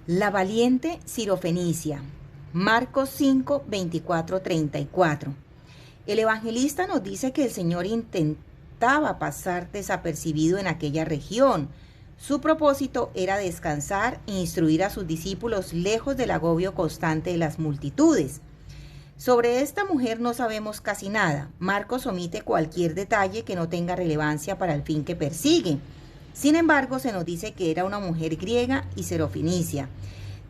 La valiente Sirofenicia. Marcos 5, 24, 34. El evangelista nos dice que el Señor intentaba pasar desapercibido en aquella región. Su propósito era descansar e instruir a sus discípulos lejos del agobio constante de las multitudes. Sobre esta mujer no sabemos casi nada. Marcos omite cualquier detalle que no tenga relevancia para el fin que persigue. Sin embargo, se nos dice que era una mujer griega y sirofenicia,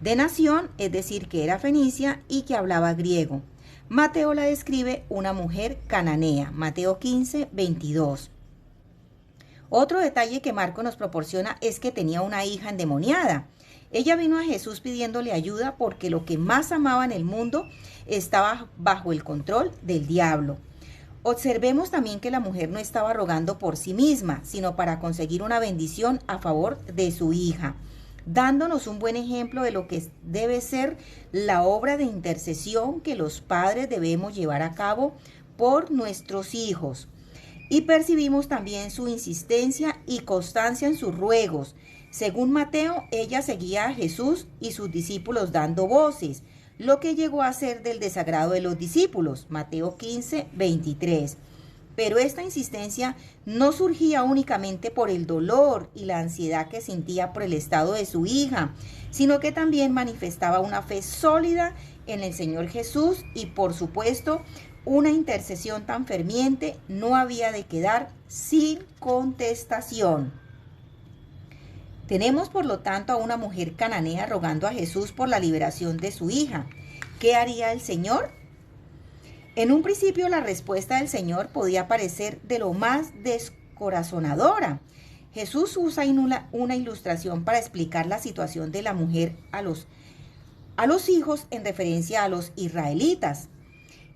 de nación, es decir, que era fenicia y que hablaba griego. Mateo la describe una mujer cananea, Mateo 15, 22. Otro detalle que Marcos nos proporciona es que tenía una hija endemoniada. Ella vino a Jesús pidiéndole ayuda porque lo que más amaba en el mundo estaba bajo el control del diablo. Observemos también que la mujer no estaba rogando por sí misma, sino para conseguir una bendición a favor de su hija, dándonos un buen ejemplo de lo que debe ser la obra de intercesión que los padres debemos llevar a cabo por nuestros hijos. Y percibimos también su insistencia y constancia en sus ruegos. Según Mateo, ella seguía a Jesús y sus discípulos dando voces, lo que llegó a ser del desagrado de los discípulos, Mateo 15, 23. Pero esta insistencia no surgía únicamente por el dolor y la ansiedad que sentía por el estado de su hija, sino que también manifestaba una fe sólida en el Señor Jesús y, por supuesto, una intercesión tan ferviente no había de quedar sin contestación. Tenemos, por lo tanto, a una mujer cananea rogando a Jesús por la liberación de su hija. ¿Qué haría el Señor? En un principio, la respuesta del Señor podía parecer de lo más descorazonadora. Jesús usa una ilustración para explicar la situación de la mujer a los hijos en referencia a los israelitas.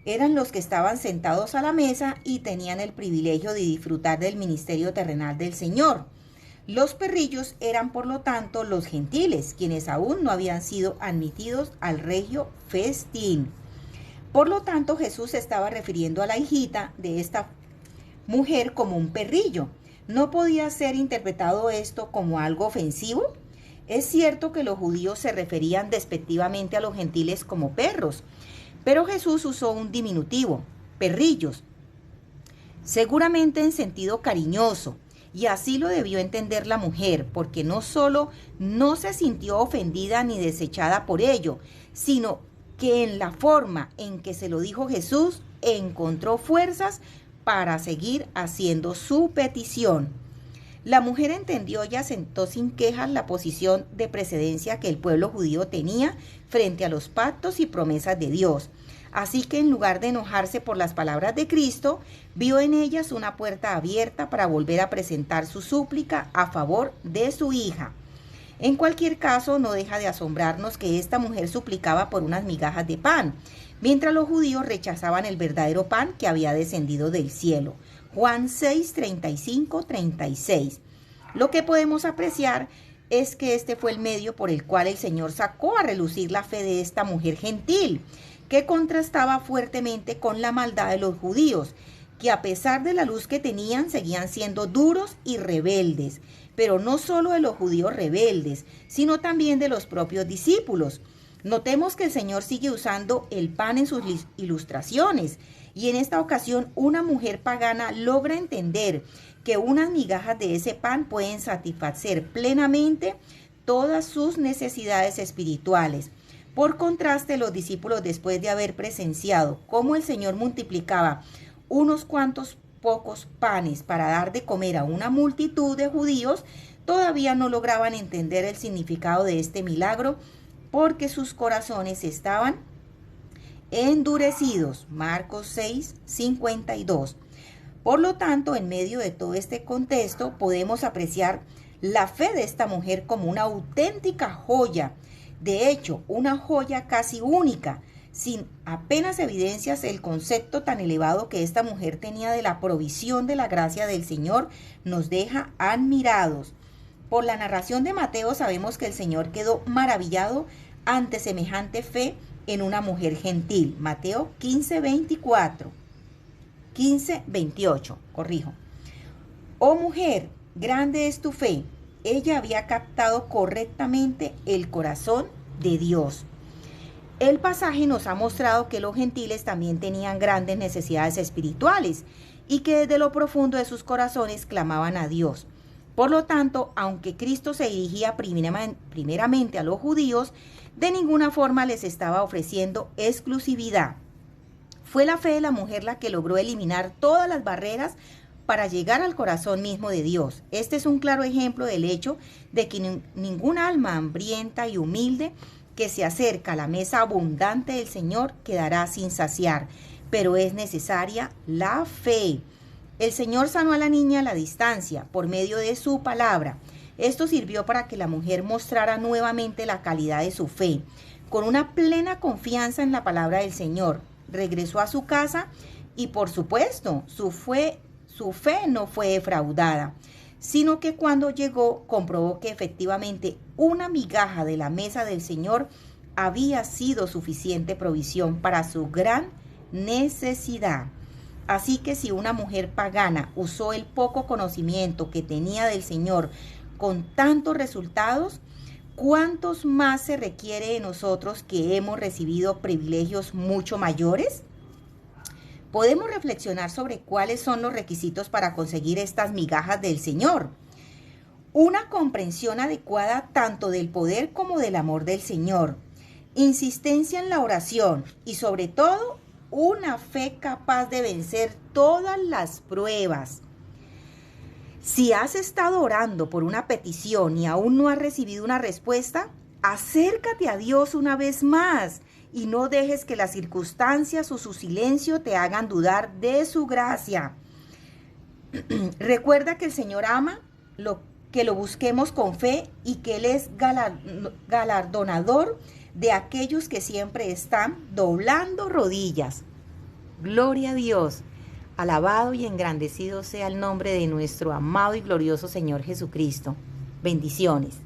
Eran los que estaban sentados a la mesa y tenían el privilegio de disfrutar del ministerio terrenal del Señor. Los perrillos eran, por lo tanto, los gentiles, quienes aún no habían sido admitidos al regio festín. Por lo tanto, Jesús se estaba refiriendo a la hijita de esta mujer como un perrillo. ¿No podía ser interpretado esto como algo ofensivo? Es cierto que los judíos se referían despectivamente a los gentiles como perros, pero Jesús usó un diminutivo, perrillos, seguramente en sentido cariñoso. Y así lo debió entender la mujer, porque no solo no se sintió ofendida ni desechada por ello, sino que en la forma en que se lo dijo Jesús, encontró fuerzas para seguir haciendo su petición. La mujer entendió y aceptó sin quejas la posición de precedencia que el pueblo judío tenía frente a los pactos y promesas de Dios. Así que en lugar de enojarse por las palabras de Cristo, vio en ellas una puerta abierta para volver a presentar su súplica a favor de su hija. En cualquier caso, no deja de asombrarnos que esta mujer suplicaba por unas migajas de pan, mientras los judíos rechazaban el verdadero pan que había descendido del cielo. Juan 6, 35, 36. Lo que podemos apreciar es que este fue el medio por el cual el Señor sacó a relucir la fe de esta mujer gentil, que contrastaba fuertemente con la maldad de los judíos, que a pesar de la luz que tenían, seguían siendo duros y rebeldes. Pero no solo de los judíos rebeldes, sino también de los propios discípulos. Notemos que el Señor sigue usando el pan en sus ilustraciones, y en esta ocasión una mujer pagana logra entender que unas migajas de ese pan pueden satisfacer plenamente todas sus necesidades espirituales. Por contraste, los discípulos, después de haber presenciado cómo el Señor multiplicaba unos cuantos pocos panes para dar de comer a una multitud de judíos, todavía no lograban entender el significado de este milagro porque sus corazones estaban endurecidos. Marcos 6, 52. Por lo tanto, en medio de todo este contexto, podemos apreciar la fe de esta mujer como una auténtica joya. De hecho, una joya casi única, sin apenas evidencias el concepto tan elevado que esta mujer tenía de la provisión de la gracia del Señor, nos deja admirados. Por la narración de Mateo sabemos que el Señor quedó maravillado ante semejante fe en una mujer gentil. Mateo 15, 28. Oh mujer, grande es tu fe. ella había captado correctamente el corazón de Dios. El pasaje nos ha mostrado que los gentiles también tenían grandes necesidades espirituales y que desde lo profundo de sus corazones clamaban a Dios. Por lo tanto, aunque Cristo se dirigía primeramente a los judíos, de ninguna forma les estaba ofreciendo exclusividad. Fue la fe de la mujer la que logró eliminar todas las barreras para llegar al corazón mismo de Dios. Este es un claro ejemplo del hecho de que ningún alma hambrienta y humilde que se acerca a la mesa abundante del Señor quedará sin saciar, pero es necesaria la fe. El Señor sanó a la niña a la distancia por medio de su palabra. Esto sirvió para que la mujer mostrara nuevamente la calidad de su fe. Con una plena confianza en la palabra del Señor, regresó a su casa y, por supuesto, su fe no fue defraudada, sino que cuando llegó comprobó que efectivamente una migaja de la mesa del Señor había sido suficiente provisión para su gran necesidad. Así que si una mujer pagana usó el poco conocimiento que tenía del Señor con tantos resultados, ¿cuántos más se requiere de nosotros que hemos recibido privilegios mucho mayores? Podemos reflexionar sobre cuáles son los requisitos para conseguir estas migajas del Señor. Una comprensión adecuada tanto del poder como del amor del Señor. Insistencia en la oración y sobre todo una fe capaz de vencer todas las pruebas. Si has estado orando por una petición y aún no has recibido una respuesta, acércate a Dios una vez más y no dejes que las circunstancias o su silencio te hagan dudar de su gracia. Recuerda que el Señor ama que lo busquemos con fe y que Él es galardonador de aquellos que siempre están doblando rodillas. Gloria a Dios. Alabado y engrandecido sea el nombre de nuestro amado y glorioso Señor Jesucristo. Bendiciones.